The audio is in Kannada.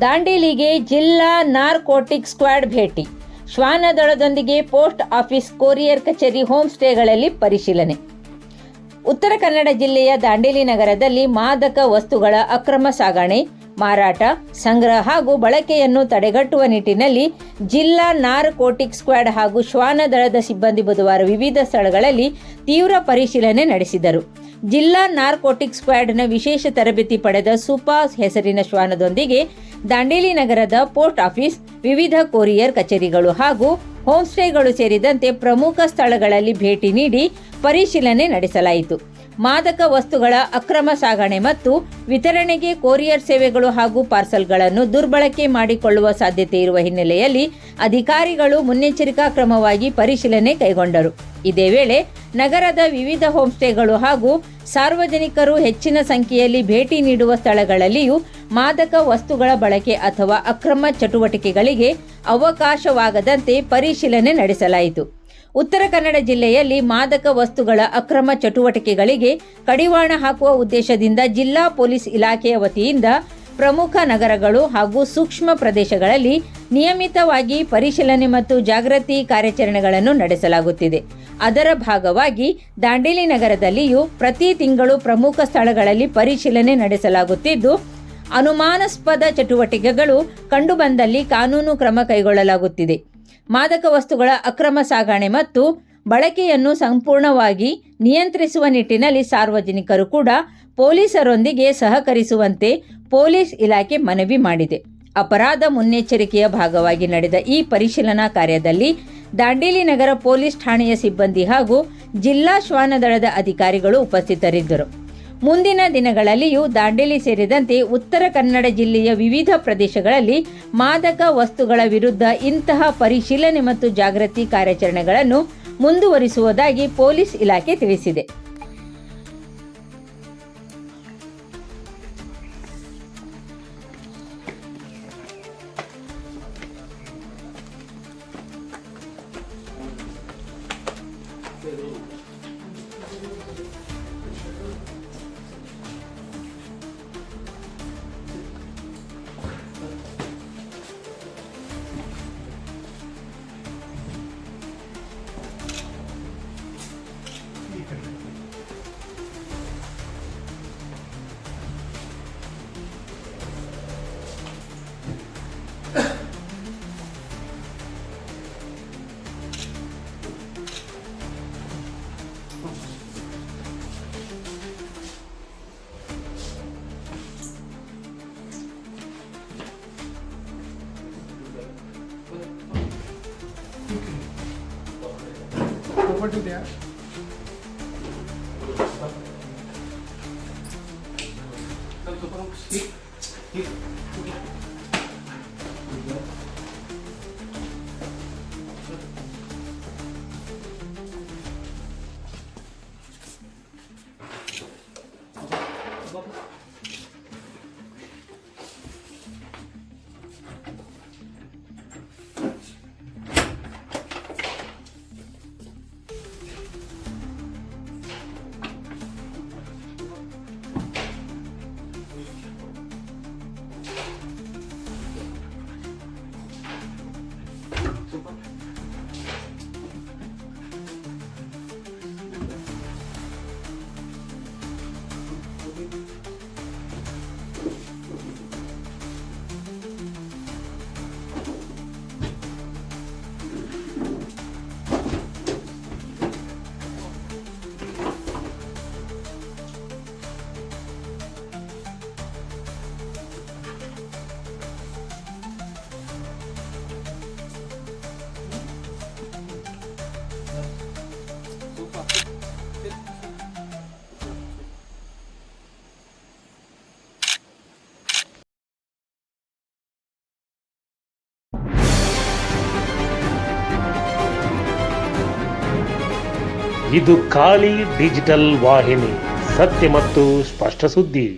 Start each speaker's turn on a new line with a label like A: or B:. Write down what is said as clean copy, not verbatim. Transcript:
A: ದಾಂಡೇಲಿಗೆ ಜಿಲ್ಲಾ ನಾರ್ಕೋಟಿಕ್ ಸ್ಕ್ವಾಡ್ ಭೇಟಿ. ಶ್ವಾನದಳದೊಂದಿಗೆ ಪೋಸ್ಟ್ ಆಫೀಸ್, ಕೊರಿಯರ್ ಕಚೇರಿ, ಹೋಮ್ ಸ್ಟೇಗಳಲ್ಲಿ ಪರಿಶೀಲನೆ. ಉತ್ತರ ಕನ್ನಡ ಜಿಲ್ಲೆಯ ದಾಂಡೇಲಿ ನಗರದಲ್ಲಿ ಮಾದಕ ವಸ್ತುಗಳ ಅಕ್ರಮ ಸಾಗಣೆ, ಮಾರಾಟ, ಸಂಗ್ರಹ ಹಾಗೂ ಬಳಕೆಯನ್ನು ತಡೆಗಟ್ಟುವ ನಿಟ್ಟಿನಲ್ಲಿ ಜಿಲ್ಲಾ ನಾರ್ಕೋಟಿಕ್ ಸ್ಕ್ವಾಡ್ ಹಾಗೂ ಶ್ವಾನದಳದ ಸಿಬ್ಬಂದಿ ಬುಧವಾರ ವಿವಿಧ ಸ್ಥಳಗಳಲ್ಲಿ ತೀವ್ರ ಪರಿಶೀಲನೆ ನಡೆಸಿದರು. ಜಿಲ್ಲಾ ನಾರ್ಕೋಟಿಕ್ ಸ್ಕ್ವಾಡ್ನ ವಿಶೇಷ ತರಬೇತಿ ಪಡೆದ ಸುಪಾಸ್ ಹೆಸರಿನ ಶ್ವಾನದೊಂದಿಗೆ ದಾಂಡೇಲಿ ನಗರದ ಪೋಸ್ಟ್ ಆಫೀಸ್, ವಿವಿಧ ಕೊರಿಯರ್ ಕಚೇರಿಗಳು ಹಾಗೂ ಹೋಮ್ ಸ್ಟೇಗಳು ಸೇರಿದಂತೆ ಪ್ರಮುಖ ಸ್ಥಳಗಳಲ್ಲಿ ಭೇಟಿ ನೀಡಿ ಪರಿಶೀಲನೆ ನಡೆಸಲಾಯಿತು. ಮಾದಕ ವಸ್ತುಗಳ ಅಕ್ರಮ ಸಾಗಣೆ ಮತ್ತು ವಿತರಣೆಗೆ ಕೊರಿಯರ್ ಸೇವೆಗಳು ಹಾಗೂ ಪಾರ್ಸಲ್ಗಳನ್ನು ದುರ್ಬಳಕೆ ಮಾಡಿಕೊಳ್ಳುವ ಸಾಧ್ಯತೆ ಇರುವ ಹಿನ್ನೆಲೆಯಲ್ಲಿ ಅಧಿಕಾರಿಗಳು ಮುನ್ನೆಚ್ಚರಿಕಾ ಕ್ರಮವಾಗಿ ಪರಿಶೀಲನೆ ಕೈಗೊಂಡರು. ಇದೇ ವೇಳೆ ನಗರದ ವಿವಿಧ ಹೋಮ್ ಸ್ಟೇಗಳು ಹಾಗೂ ಸಾರ್ವಜನಿಕರು ಹೆಚ್ಚಿನ ಸಂಖ್ಯೆಯಲ್ಲಿ ಭೇಟಿ ನೀಡುವ ಸ್ಥಳಗಳಲ್ಲಿಯೂ ಮಾದಕ ವಸ್ತುಗಳ ಬಳಕೆ ಅಥವಾ ಅಕ್ರಮ ಚಟುವಟಿಕೆಗಳಿಗೆ ಅವಕಾಶವಾಗದಂತೆ ಪರಿಶೀಲನೆ ನಡೆಸಲಾಯಿತು. ಉತ್ತರ ಕನ್ನಡ ಜಿಲ್ಲೆಯಲ್ಲಿ ಮಾದಕ ವಸ್ತುಗಳ ಅಕ್ರಮ ಚಟುವಟಿಕೆಗಳಿಗೆ ಕಡಿವಾಣ ಹಾಕುವ ಉದ್ದೇಶದಿಂದ ಜಿಲ್ಲಾ ಪೊಲೀಸ್ ಇಲಾಖೆಯ ವತಿಯಿಂದ ಪ್ರಮುಖ ನಗರಗಳು ಹಾಗೂ ಸೂಕ್ಷ್ಮ ಪ್ರದೇಶಗಳಲ್ಲಿ ನಿಯಮಿತವಾಗಿ ಪರಿಶೀಲನೆ ಮತ್ತು ಜಾಗೃತಿ ಕಾರ್ಯಾಚರಣೆಗಳನ್ನು ನಡೆಸಲಾಗುತ್ತಿದೆ. ಅದರ ಭಾಗವಾಗಿ ದಾಂಡೇಲಿ ನಗರದಲ್ಲಿಯೂ ಪ್ರತಿ ತಿಂಗಳು ಪ್ರಮುಖ ಸ್ಥಳಗಳಲ್ಲಿ ಪರಿಶೀಲನೆ ನಡೆಸಲಾಗುತ್ತಿದ್ದು, ಅನುಮಾನಾಸ್ಪದ ಚಟುವಟಿಕೆಗಳು ಕಂಡುಬಂದಲ್ಲಿ ಕಾನೂನು ಕ್ರಮ ಕೈಗೊಳ್ಳಲಾಗುತ್ತಿದೆ. ಮಾದಕ ವಸ್ತುಗಳ ಅಕ್ರಮ ಸಾಗಣೆ ಮತ್ತು ಬಳಕೆಯನ್ನು ಸಂಪೂರ್ಣವಾಗಿ ನಿಯಂತ್ರಿಸುವ ನಿಟ್ಟಿನಲ್ಲಿ ಸಾರ್ವಜನಿಕರು ಕೂಡ ಪೊಲೀಸರೊಂದಿಗೆ ಸಹಕರಿಸುವಂತೆ ಪೊಲೀಸ್ ಇಲಾಖೆ ಮನವಿ ಮಾಡಿದೆ. ಅಪರಾಧ ಮುನ್ನೆಚ್ಚರಿಕೆಯ ಭಾಗವಾಗಿ ನಡೆದ ಈ ಪರಿಶೀಲನಾ ಕಾರ್ಯದಲ್ಲಿ ದಾಂಡೇಲಿ ನಗರ ಪೊಲೀಸ್ ಠಾಣೆಯ ಸಿಬ್ಬಂದಿ ಹಾಗೂ ಜಿಲ್ಲಾ ಶ್ವಾನದಳದ ಅಧಿಕಾರಿಗಳು ಉಪಸ್ಥಿತರಿದ್ದರು. ಮುಂದಿನ ದಿನಗಳಲ್ಲಿಯೂ ದಾಂಡೇಲಿ ಸೇರಿದಂತೆ ಉತ್ತರ ಕನ್ನಡ ಜಿಲ್ಲೆಯ ವಿವಿಧ ಪ್ರದೇಶಗಳಲ್ಲಿ ಮಾದಕ ವಸ್ತುಗಳ ವಿರುದ್ಧ ಇಂತಹ ಪರಿಶೀಲನೆ ಮತ್ತು ಜಾಗೃತಿ ಕಾರ್ಯಾಚರಣೆಗಳನ್ನು ಮುಂದುವರಿಸುವುದಾಗಿ ಪೊಲೀಸ್ ಇಲಾಖೆ ತಿಳಿಸಿದೆ.
B: What do they have?
C: ಇದು ಖಾಲಿ ಡಿಜಿಟಲ್ ವಾಹಿನಿ, ಸತ್ಯ ಮತ್ತು ಸ್ಪಷ್ಟ ಸುದ್ದಿ.